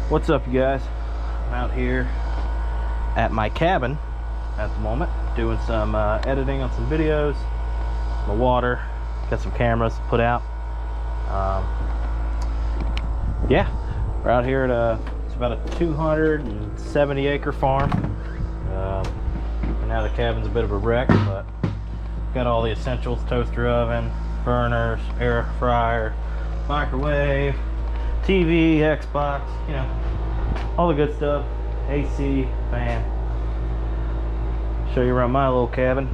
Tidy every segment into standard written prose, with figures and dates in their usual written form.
What's up, you guys? I'm out here at my cabin at the moment doing some editing on some videos, the water, got some cameras to put out. Yeah, we're out here at it's about a 270 acre farm. And now the cabin's a bit of a wreck, but got all the essentials: toaster oven, burners, air fryer, microwave, TV, Xbox, you know, all the good stuff. AC, fan. Show you around my little cabin.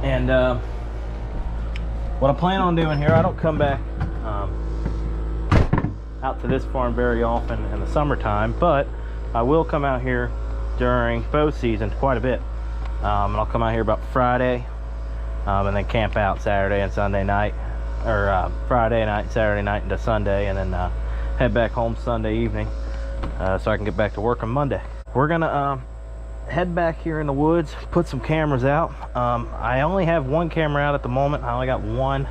And what I plan on doing here, I don't come back out to this farm very often in the summertime, but I will come out here during bow season quite a bit. And I'll come out here about Friday and then camp out Saturday and Sunday night, or Friday night, Saturday night into Sunday, and then head back home Sunday evening so I can get back to work on Monday. We're gonna head back here in the woods, put some cameras out. I only have one camera out at the moment. I only got one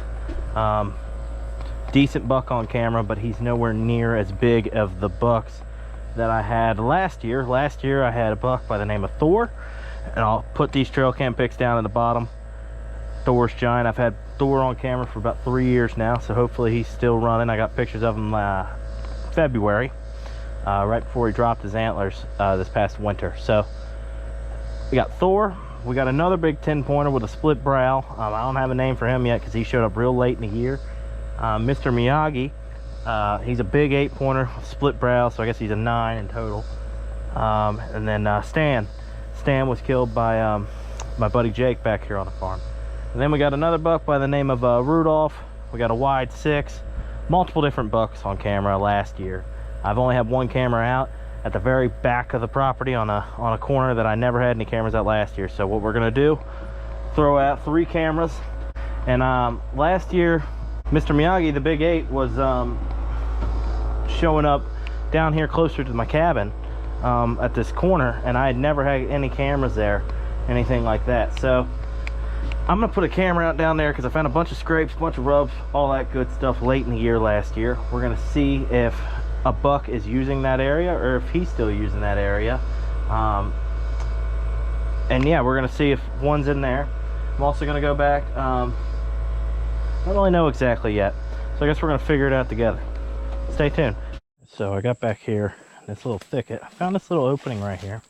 decent buck on camera, but he's nowhere near as big of the bucks that I had last year. Last year I had a buck by the name of Thor, and I'll put these trail cam pics down at the bottom. Thor's giant. I've had Thor on camera for about 3 years now, so hopefully he's still running. I got pictures of him February, right before he dropped his antlers this past winter. So we got Thor. We got another big 10-pointer with a split brow. I don't have a name for him yet because he showed up real late in the year. Mr. Miyagi, he's a big 8-pointer with split brow, so I guess he's a 9 in total. And then Stan was killed by my buddy Jake back here on the farm. And then we got another buck by the name of Rudolph. We got a wide 6, multiple different bucks on camera last year. I've only had one camera out at the very back of the property on a corner that I never had any cameras out last year. So what we're gonna do, throw out 3 cameras. And last year, Mr. Miyagi, the big 8, was showing up down here closer to my cabin at this corner, and I had never had any cameras there, anything like that. So I'm gonna put a camera out down there because I found a bunch of scrapes, a bunch of rubs, all that good stuff late in the year last year. We're gonna see if a buck is using that area or if he's still using that area. And yeah, we're gonna see if one's in there. I'm also gonna go back. I don't really know exactly yet, so I guess we're gonna figure it out together. Stay tuned. So I got back here in this little thicket. I found this little opening right here.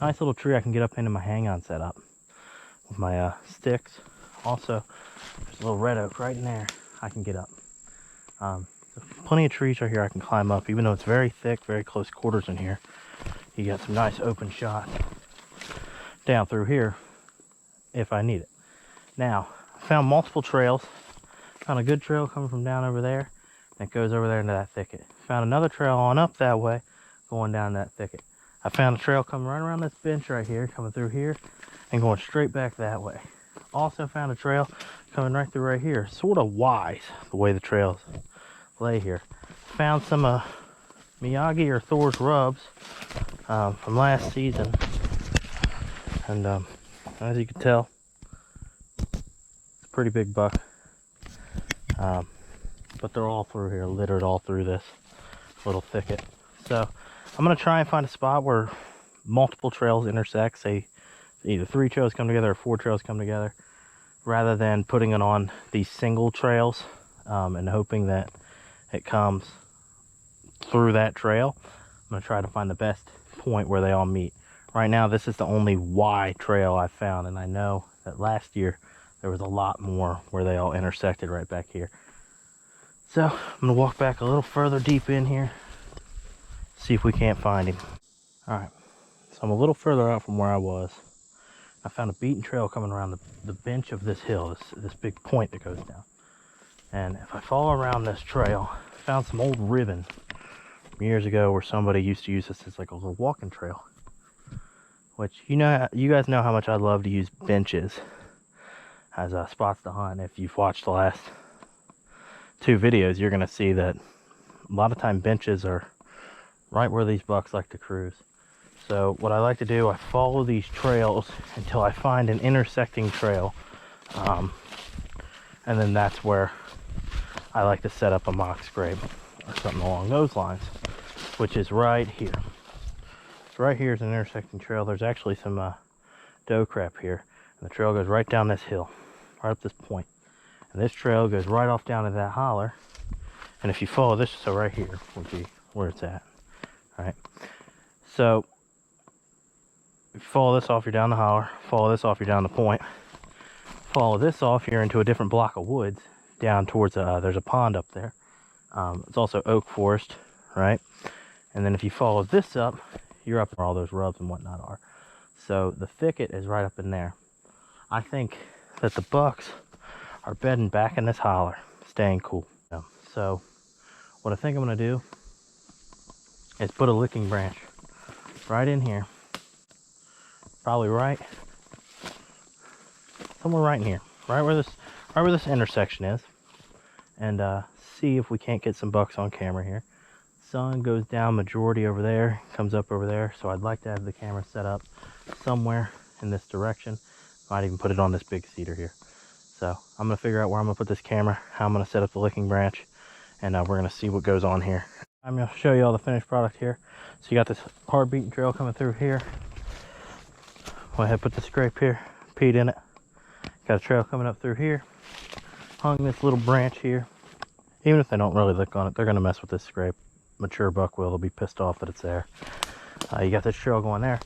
Nice little tree I can get up into my hang-on setup with my sticks. Also, there's a little red oak right in there I can get up. Plenty of trees right here I can climb up, even though it's very thick, very close quarters in here. You got some nice open shots down through here if I need it. Now, I found multiple trails. Found a good trail coming from down over there, and it goes over there into that thicket. Found another trail on up that way, going down that thicket. I found a trail coming right around this bench right here, coming through here, and going straight back that way. Also found a trail coming right through right here. Sort of wise, the way the trails lay here. Found some Miyagi or Thor's rubs from last season. And as you can tell, it's a pretty big buck. But they're all through here, littered all through this little thicket. So I'm gonna try and find a spot where multiple trails intersect, say either 3 trails come together or 4 trails come together, rather than putting it on these single trails and hoping that it comes through that trail. I'm gonna try to find the best point where they all meet. Right now, this is the only Y trail I've found, and I know that last year there was a lot more where they all intersected right back here. So I'm gonna walk back a little further deep in here, see if we can't find him. All right, so I'm a little further out from where I was. I found a beaten trail coming around the bench of this hill, this big point that goes down. And if I follow around this trail, I found some old ribbon from years ago where somebody used to use this as like a little walking trail. Which, you know, you guys know how much I love to use benches as spots to hunt. If you've watched the last 2 videos, you're gonna see that a lot of time benches are right where these bucks like to cruise. So what I like to do, I follow these trails until I find an intersecting trail, and then that's where I like to set up a mock scrape. or something along those lines, which is right here. So right here is an intersecting trail. There's actually some doe crap here, and the trail goes right down this hill, right up this point. And this trail goes right off down to that holler. And if you follow this, so right here would be where it's at, right? So if you follow this off, you're down the holler. Follow this off, you're down the point. Follow this off, you're into a different block of woods down towards there's a pond up there. It's also oak forest, right? And then if you follow this up, you're up where all those rubs and whatnot are. So the thicket is right up in there. I think that the bucks are bedding back in this holler, staying cool. So what I think I'm gonna do is put a licking branch right in here, probably somewhere right in here, right where this intersection is, and see if we can't get some bucks on camera here. Sun goes down majority over there, comes up over there, so I'd like to have the camera set up somewhere in this direction. Might even put it on this big cedar here. So I'm gonna figure out where I'm gonna put this camera, how I'm gonna set up the licking branch, and we're gonna see what goes on here. I'm gonna show you all the finished product here. So you got this hard beaten trail coming through here. Go ahead, put the scrape here, peat in it. Got a trail coming up through here. Hung this little branch here. Even if they don't really lick on it, they're gonna mess with this scrape. Mature buck will, they'll be pissed off that it's there. You got this trail going there.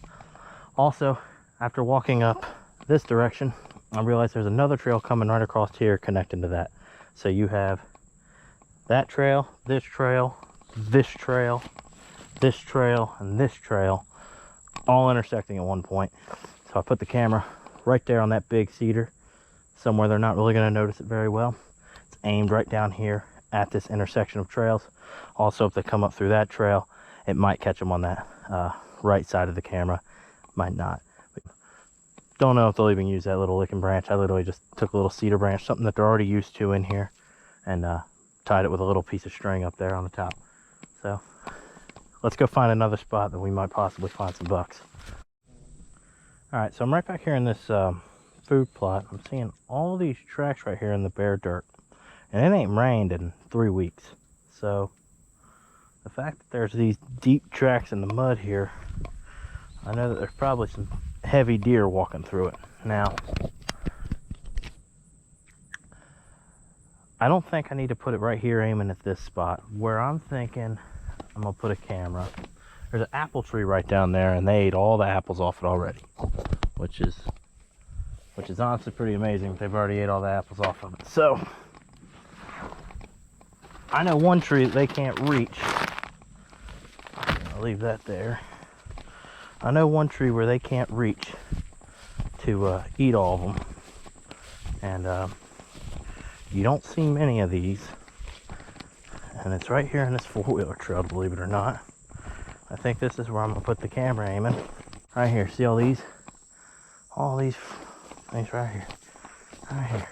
Also, after walking up this direction, I realized there's another trail coming right across here connecting to that. So you have that trail, this trail, this trail, this trail, and this trail, all intersecting at one point. So I put the camera right there on that big cedar, somewhere they're not really going to notice it very well. It's aimed right down here at this intersection of trails. Also, if they come up through that trail, it might catch them on that right side of the camera, might not. But don't know if they'll even use that little licking branch. I literally just took a little cedar branch, something that they're already used to in here, and tied it with a little piece of string up there on the top. So let's go find another spot that we might possibly find some bucks. All right, so I'm right back here in this food plot. I'm seeing all these tracks right here in the bare dirt, and it ain't rained in 3 weeks. So the fact that there's these deep tracks in the mud here, I know that there's probably some heavy deer walking through it. Now, I don't think I need to put it right here aiming at this spot. Where I'm thinking I'm gonna put a camera, there's an apple tree right down there, and they ate all the apples off it already, which is honestly pretty amazing. They've already ate all the apples off of it. So I know one tree that they can't reach. I'll leave that there. I know one tree where they can't reach to eat all of them, and you don't see many of these, and it's right here in this four-wheeler trail, believe it or not. I think this is where I'm gonna put the camera aiming. Right here, see all these things right here,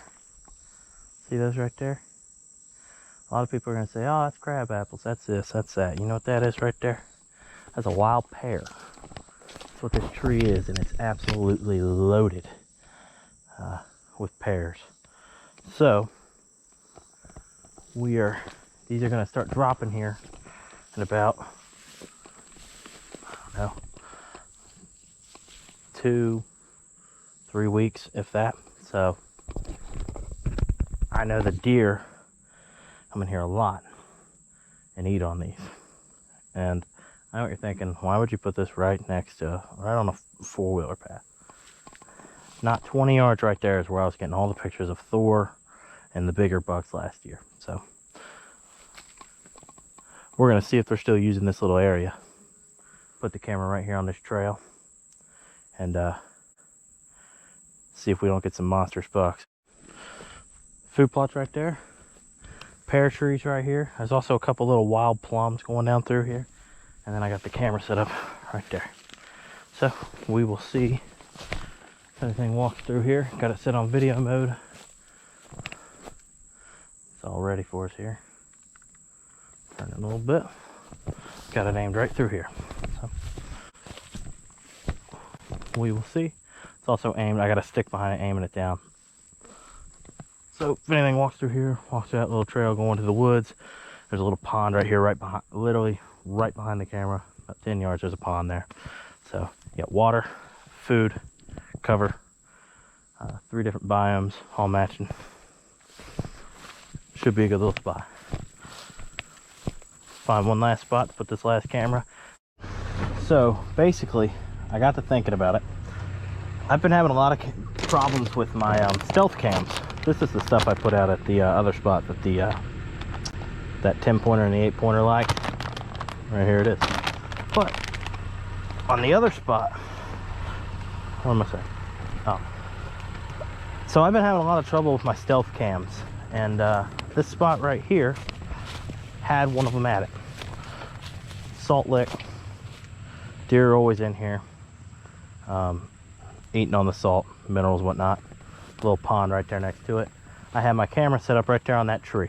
see those right there? A lot of people are gonna say, oh, that's crab apples, that's this, that's that. You know what that is right there? That's a wild pear. That's what this tree is, and it's absolutely loaded with pears. So these are gonna start dropping here in about, I don't know, 2-3 weeks, if that. So I know the deer come in here a lot and eat on these. And I know what you're thinking, why would you put this right on a four-wheeler path? Not 20 yards right there is where I was getting all the pictures of Thor and the bigger bucks last year. So we're gonna see if they're still using this little area. Put the camera right here on this trail and see if we don't get some monstrous bucks. Food plots right there. Pear trees right here. There's also a couple little wild plums going down through here. And then I got the camera set up right there. So we will see if anything walks through here. Got it set on video mode. It's all ready for us here. Turn it a little bit. Got it aimed right through here. So we will see. It's also aimed, I got a stick behind it aiming it down. So if anything walks through here, walks through that little trail going to the woods, There's a little pond right here, right behind, literally right behind the camera, about 10 yards, there's a pond there. So you got water, food, cover, 3 different biomes, all matching. Should be a good little spot. Find one last spot to put this last camera. So basically, I got to thinking about it. I've been having a lot of problems with my stealth cams. This is the stuff I put out at the other spot that the that 10-pointer and the 8-pointer like. Right here it is. But on the other spot, what am I saying? Oh. So I've been having a lot of trouble with my stealth cams, and this spot right here had one of them at it. Salt lick. Deer are always in here, eating on the salt, minerals, whatnot. Little pond right there next to it. I had my camera set up right there on that tree.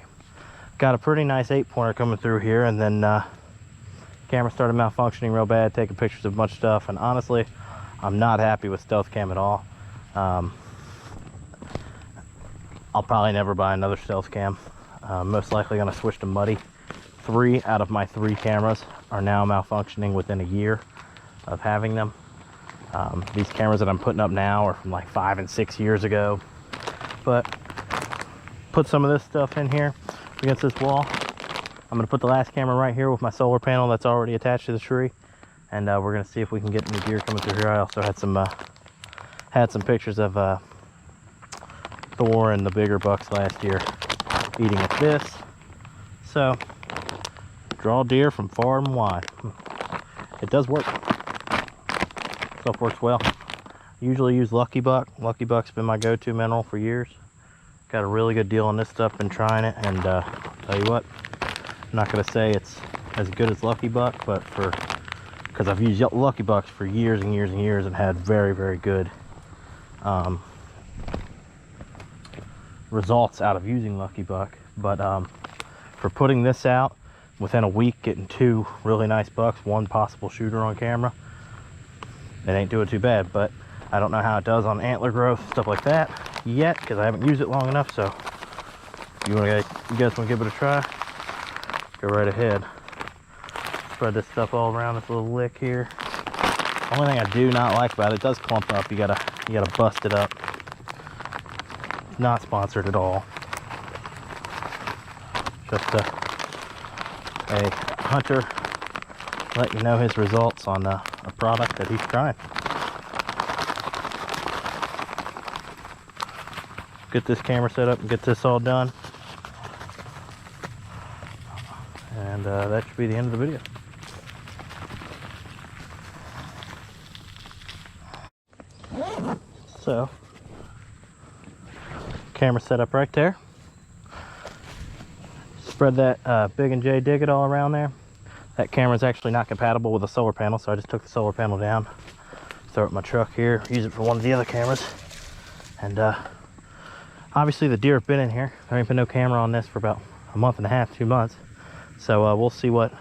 Got a pretty nice 8-pointer coming through here, and then camera started malfunctioning real bad, taking pictures of a bunch of stuff, and honestly, I'm not happy with stealth cam at all. I'll probably never buy another stealth cam. Most likely gonna switch to Muddy. 3 out of my 3 cameras are now malfunctioning within a year of having them. These cameras that I'm putting up now are from like 5 and 6 years ago. But put some of this stuff in here against this wall. I'm gonna put the last camera right here with my solar panel that's already attached to the tree, and we're gonna see if we can get any deer coming through here. I also had some pictures of Thor and the bigger bucks last year eating at this. So draw deer from far and wide. It does work. Stuff works well. Usually use Lucky Buck. Lucky Buck's been my go-to mineral for years. Got a really good deal on this stuff, been trying it, and tell you what, I'm not gonna say it's as good as Lucky Buck, but because I've used Lucky Bucks for years and years and years and had very, very good results out of using Lucky Buck. But for putting this out within a week, getting 2 really nice bucks, 1 possible shooter on camera, it ain't doing too bad. But I don't know how it does on antler growth, stuff like that yet, because I haven't used it long enough. So you guys want to give it a try, go right ahead. Spread this stuff all around this little lick here. Only thing I do not like about it, it does clump up. You gotta bust it up. It's not sponsored at all. Just a hunter let you know his results on a product that he's trying. Get this camera set up and get this all done, and that should be the end of the video. So camera set up right there. Spread that Big and J Dig It all around there. That camera is actually not compatible with a solar panel, so I just took the solar panel down, throw it in my truck here, use it for one of the other cameras. And obviously the deer have been in here. There ain't been no camera on this for about a month and a half, 2 months. So we'll see what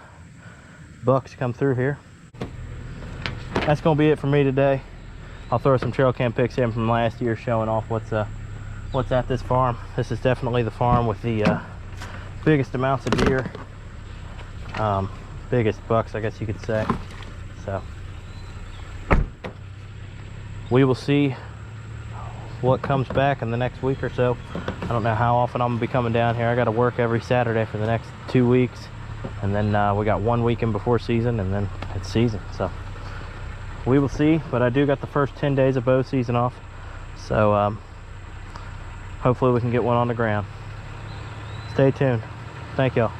bucks come through here. That's gonna be it for me today. I'll throw some trail cam pics in from last year showing off what's at this farm. This is definitely the farm with the biggest amounts of deer, biggest bucks, I guess you could say. So we will see what comes back in the next week or so. I don't know how often I'm gonna be coming down here. I got to work every Saturday for the next 2 weeks, and then we got 1 weekend before season, and then it's season. So we will see, but I do got the first 10 days of bow season off, so hopefully we can get one on the ground. Stay tuned. Thank y'all.